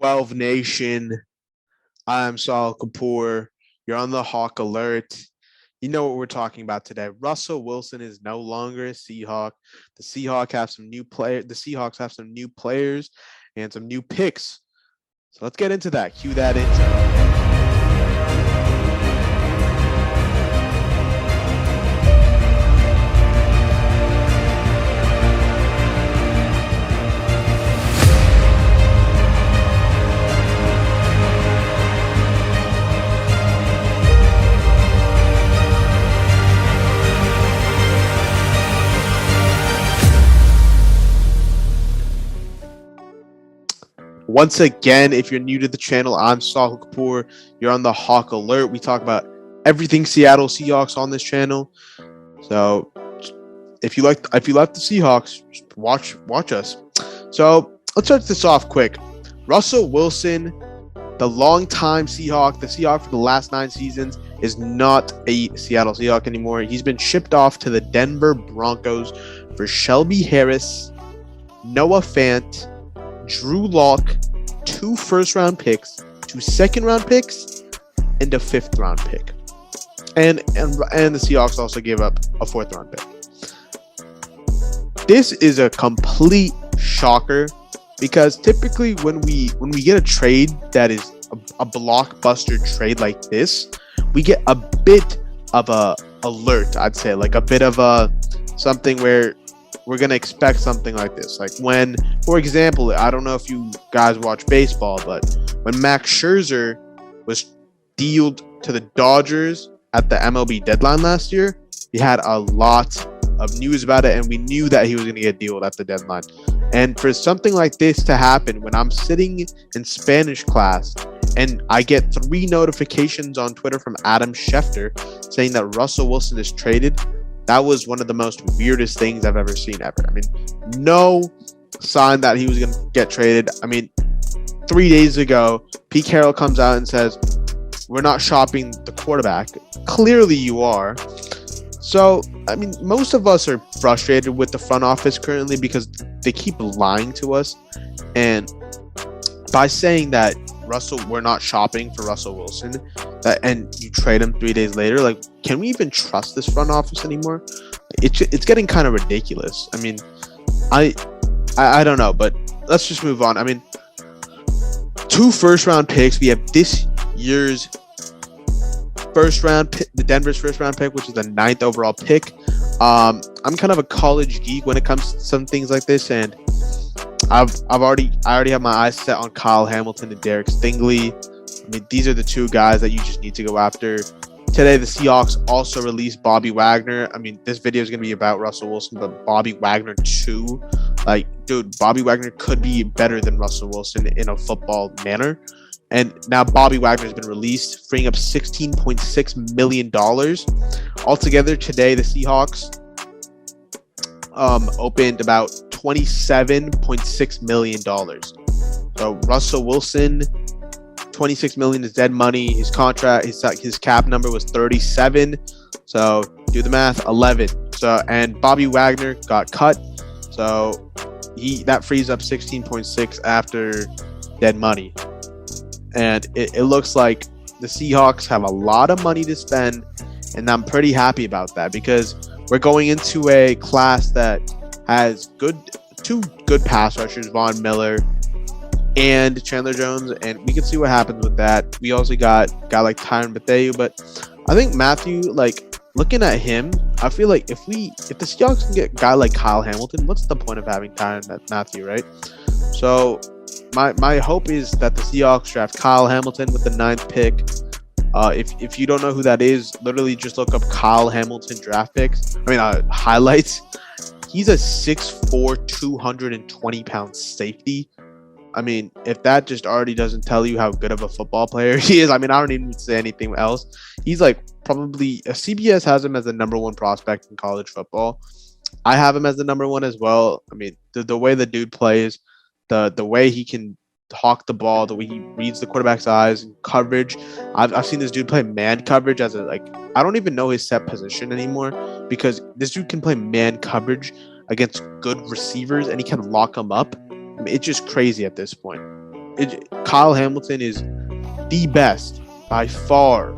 12 Nation. I'm Saahil Kapoor. You're on the Hawk Alert. You know what we're talking about today. Russell Wilson is no longer a Seahawk. The Seahawks have some new players and some new picks. So let's get into that. Cue that intro. Once again, if you're new to the channel, I'm Saahil Kapoor. You're on the Hawk Alert. We talk about everything Seattle Seahawks on this channel. So if you like the Seahawks, watch us. So let's start this off quick. Russell Wilson, the longtime Seahawk, the Seahawk for the last 9 seasons, is not a Seattle Seahawk anymore. He's been shipped off to the Denver Broncos for Shelby Harris, Noah Fant, Drew Lock, 2 first-round picks, 2 second-round picks, and a 5th-round pick. And the Seahawks also gave up a 4th-round pick. This is a complete shocker because typically when we get a trade that is a blockbuster trade like this, we get a bit of a alert, I'd say, like a bit of a something where we're going to expect something like this. Like when, for example, I don't know if you guys watch baseball, but when Max Scherzer was dealed to the Dodgers at the MLB deadline last year, we had a lot of news about it, and we knew that he was going to get dealed at the deadline. And for something like this to happen, when I'm sitting in Spanish class and I get 3 notifications on Twitter from Adam Schefter saying that Russell Wilson is traded, that was one of the most weirdest things I've ever seen ever. I mean, no sign that he was going to get traded. I mean, 3 days ago, Pete Carroll comes out and says, we're not shopping the quarterback. Clearly you are. So, I mean, most of us are frustrated with the front office currently because they keep lying to us. And by saying that we're not shopping for Russell Wilson, and you trade him 3 days later, like, can we even trust this front office anymore? It's getting kind of ridiculous. I mean, I don't know, but let's just move on. I mean, 2 first-round picks. We have this year's the Denver's first-round pick, which is the 9th overall pick. I'm kind of a college geek when it comes to some things like this, and I already have my eyes set on Kyle Hamilton and Derek Stingley. I mean, these are the 2 guys that you just need to go after. Today, the Seahawks also released Bobby Wagner. I mean, this video is going to be about Russell Wilson, but Bobby Wagner too. Like, dude, Bobby Wagner could be better than Russell Wilson in a football manner. And now Bobby Wagner has been released, freeing up $16.6 million. Altogether, today, the Seahawks opened about $27.6 million. So Russell Wilson, $26 million is dead money. His contract, his cap number was 37. So do the math, 11. So, and Bobby Wagner got cut. So that frees up 16.6 after dead money. And it looks like the Seahawks have a lot of money to spend, and I'm pretty happy about that because we're going into a class that has 2 good pass rushers, Von Miller and Chandler Jones, and we can see what happens with that. We also got a guy like Tyron Mathieu, but I think Matthew, like, looking at him, I feel like if the Seahawks can get a guy like Kyle Hamilton, what's the point of having Tyron Mathieu, right? So my hope is that the Seahawks draft Kyle Hamilton with the 9th pick. If you don't know who that is, literally just look up Kyle Hamilton draft picks. Highlights. He's a 6'4", 220-pound safety. I mean, if that just already doesn't tell you how good of a football player he is, I mean, I don't even say anything else. He's like probably CBS has him as the number 1 prospect in college football. I have him as the number 1 as well. I mean, the way the dude plays, the way he can hawk the ball, the way he reads the quarterback's eyes and coverage. I've seen this dude play man coverage as I don't even know his set position anymore because this dude can play man coverage against good receivers and he can lock them up. I mean, it's just crazy at this point. Kyle Hamilton is the best by far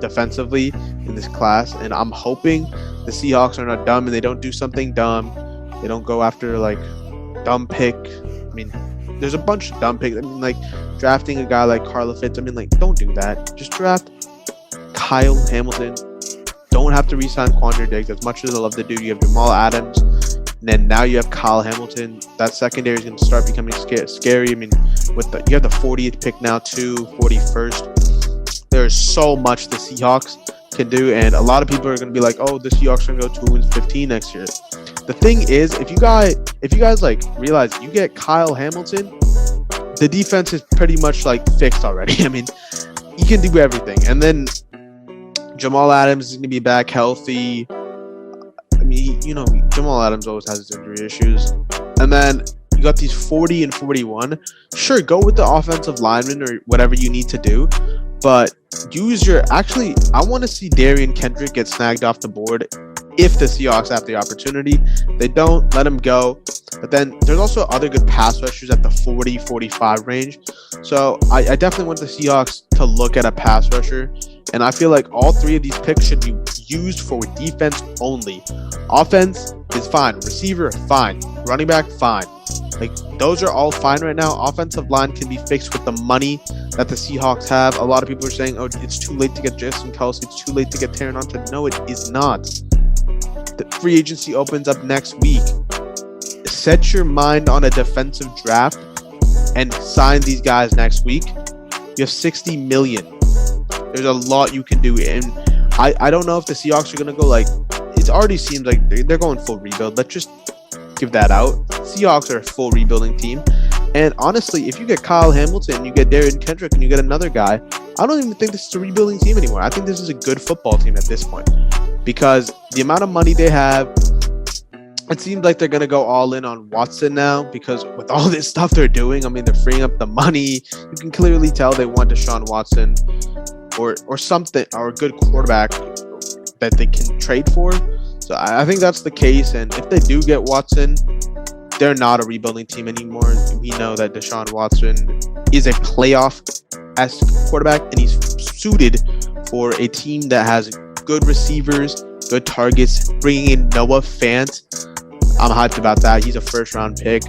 defensively in this class, and I'm hoping the Seahawks are not dumb and they don't do something dumb. They don't go after like dumb pick. I mean, there's a bunch of dumb picks. I mean, like drafting a guy like Carla Fitz. I mean, like, don't do that. Just draft Kyle Hamilton. Don't have to re-sign Quandre Diggs. As much as I love the dude, you have Jamal Adams, and then now you have Kyle Hamilton. That secondary is going to start becoming scary. I mean, you have the 40th pick now too, 41st. There's so much the Seahawks can do, and a lot of people are going to be like, "Oh, the Seahawks are going to go 2-15 next year." The thing is, if you guys like realize you get Kyle Hamilton, the defense is pretty much like fixed already. I mean, you can do everything, and then Jamal Adams is going to be back healthy. I mean, Jamal Adams always has his injury issues. And then you got these 40 and 41. Sure, go with the offensive lineman or whatever you need to do. But I want to see Darian Kendrick get snagged off the board if the Seahawks have the opportunity. They don't, let him go. But then there's also other good pass rushers at the 40-45 range. So I definitely want the Seahawks to look at a pass rusher. And I feel like all three of these picks should be used for defense only. Offense is fine. Receiver, fine. Running back, fine. Like, those are all fine right now. Offensive line can be fixed with the money that the Seahawks have. A lot of people are saying, oh, it's too late to get Justin Kelsey. It's too late to get Taron Hunter. No, it is not. The free agency opens up next week. Set your mind on a defensive draft and sign these guys next week. You have $60 million. There's a lot you can do, and I don't know if the Seahawks are going to go like, it already seems like they're going full rebuild. Let's just give that out. Seahawks are a full rebuilding team, and honestly, if you get Kyle Hamilton, you get Darian Kendrick, and you get another guy, I don't even think this is a rebuilding team anymore. I think this is a good football team at this point, because the amount of money they have, it seems like they're going to go all in on Watson now, because with all this stuff they're doing, I mean, they're freeing up the money. You can clearly tell they want Deshaun Watson or something, or a good quarterback that they can trade for. So I think that's the case. And if they do get Watson, they're not a rebuilding team anymore. We know that Deshaun Watson is a playoff-esque quarterback, and he's suited for a team that has good receivers, good targets, bringing in Noah Fant. I'm hyped about that. He's a first-round pick.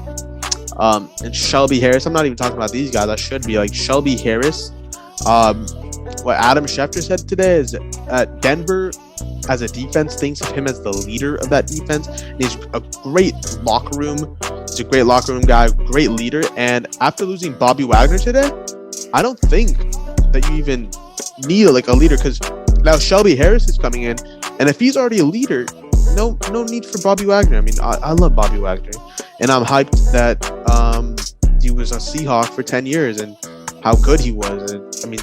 And Shelby Harris. I'm not even talking about these guys. I should be like Shelby Harris. What Adam Schefter said today is Denver, as a defense, thinks of him as the leader of that defense. And he's a great locker room. He's a great locker room guy, great leader. And after losing Bobby Wagner today, I don't think that you even need a leader, because now Shelby Harris is coming in, and if he's already a leader, no need for Bobby Wagner. I mean, I love Bobby Wagner, and I'm hyped that he was a Seahawk for 10 years and how good he was. And, I mean,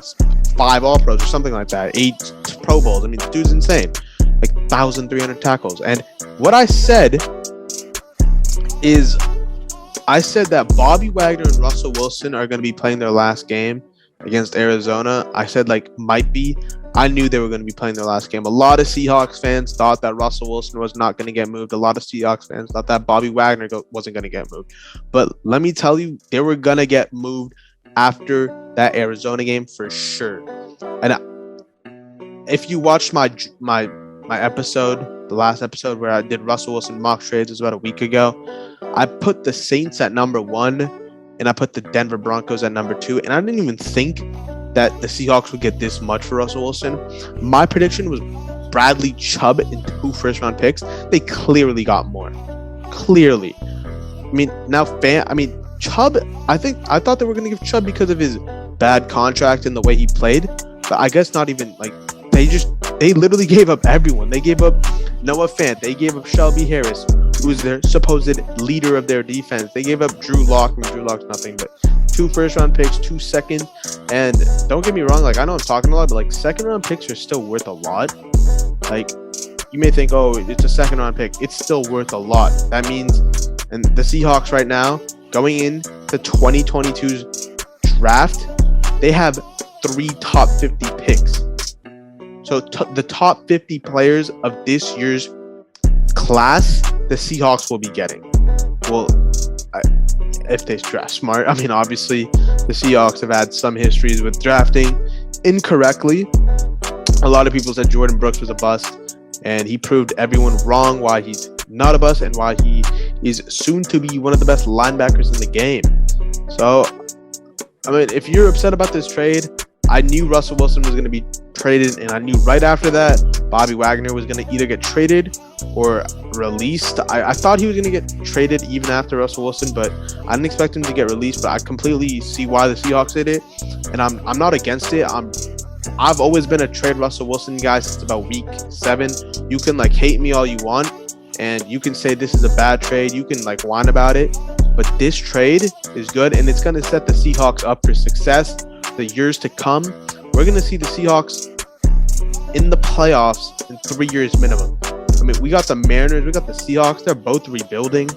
5 All-Pros or something like that, 8 Pro Bowls. I mean, the dude's insane. Like 1,300 tackles. And what I said is, I said that Bobby Wagner and Russell Wilson are going to be playing their last game against Arizona. I said, might be. I knew they were going to be playing their last game. A lot of Seahawks fans thought that Russell Wilson was not going to get moved. A lot of Seahawks fans thought that Bobby Wagner wasn't going to get moved. But let me tell you, they were going to get moved after that Arizona game for sure. And if you watched my episode, the last episode where I did Russell Wilson mock trades, it was about a week ago, I put the Saints at number 1, and I put the Denver Broncos at number 2, and I didn't even think that the Seahawks would get this much for Russell Wilson. My prediction was Bradley Chubb and 2 first-round picks. They clearly got more. Clearly. I mean, Chubb, I thought they were going to give Chubb because of his bad contract and the way he played, but I guess not even. They literally gave up everyone. They gave up Noah Fant. They gave up Shelby Harris, who is their supposed leader of their defense. They gave up Drew Lock. I mean, Drew Lock's nothing, but 2 first-round picks, 2 second. And don't get me wrong, I know I'm talking a lot, but second-round picks are still worth a lot. You may think, oh, it's a second-round pick. It's still worth a lot. That means, and the Seahawks right now, going into 2022's draft, they have 3 top 50 picks. So the top 50 players of this year's class, the Seahawks will be getting. Well, if they draft smart. I mean, obviously, the the Seahawks have had some histories with drafting incorrectly. A lot of people said Jordan Brooks was a bust, and he proved everyone wrong why he's not a bust and why he is soon to be one of the best linebackers in the game. So, I mean, if you're upset about this trade, I knew Russell Wilson was going to be traded, and I knew right after that Bobby Wagner was going to either get traded or released. I thought he was going to get traded even after Russell Wilson, but I didn't expect him to get released. But I completely see why the Seahawks did it, and I'm not against it. I've always been a trade Russell Wilson guy since about week 7. You can like hate me all you want, and you can say this is a bad trade. You can like whine about it, but this trade is good, and it's going to set the Seahawks up for success the years to come. We're going to see the Seahawks in the playoffs in 3 years minimum. I mean, we got the Mariners, we got the Seahawks. They're both rebuilding.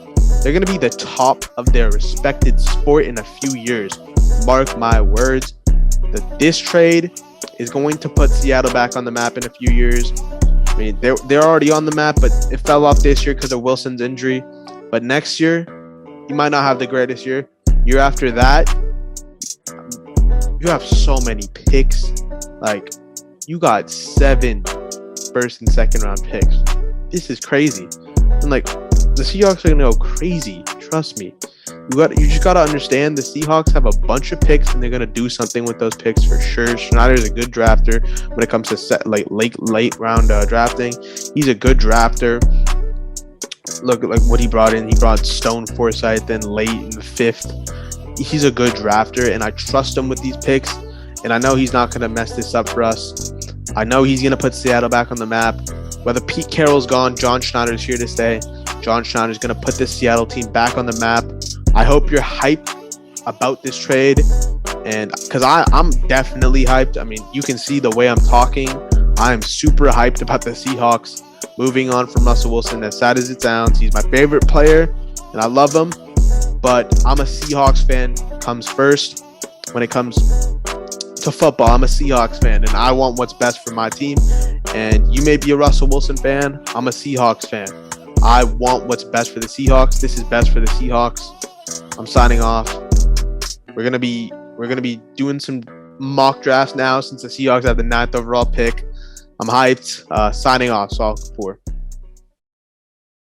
They're going to be the top of their respected sport in a few years. Mark my words. This trade is going to put Seattle back on the map in a few years. I mean, they're already on the map, but it fell off this year because of Wilson's injury. But next year, he might not have the greatest year. Year after that, you have so many picks. Like, you got 7 first and second round picks. This is crazy. And like, the Seahawks are gonna go crazy. Trust me. You just gotta understand the Seahawks have a bunch of picks, and they're gonna do something with those picks for sure. Schneider's a good drafter when it comes to late round drafting. He's a good drafter. Look like what he brought in. He brought Stone Forsythe then late in the 5th. He's a good drafter, and I trust him with these picks. And I know he's not gonna mess this up for us. I know he's gonna put Seattle back on the map. Whether Pete Carroll's gone, John Schneider's here to stay. John Schneider's gonna put this Seattle team back on the map. I hope you're hyped about this trade, and because I'm definitely hyped. I mean, you can see the way I'm talking. I'm super hyped about the Seahawks moving on from Russell Wilson. As sad as it sounds, he's my favorite player, and I love him. But I'm a Seahawks fan. Comes first when it comes to football. I'm a Seahawks fan, and I want what's best for my team. And you may be a Russell Wilson fan. I'm a Seahawks fan. I want what's best for the Seahawks. This is best for the Seahawks. I'm signing off. We're gonna be doing some mock drafts now since the Seahawks have the 9th overall pick. I'm hyped. Signing off. Saahil Kapoor.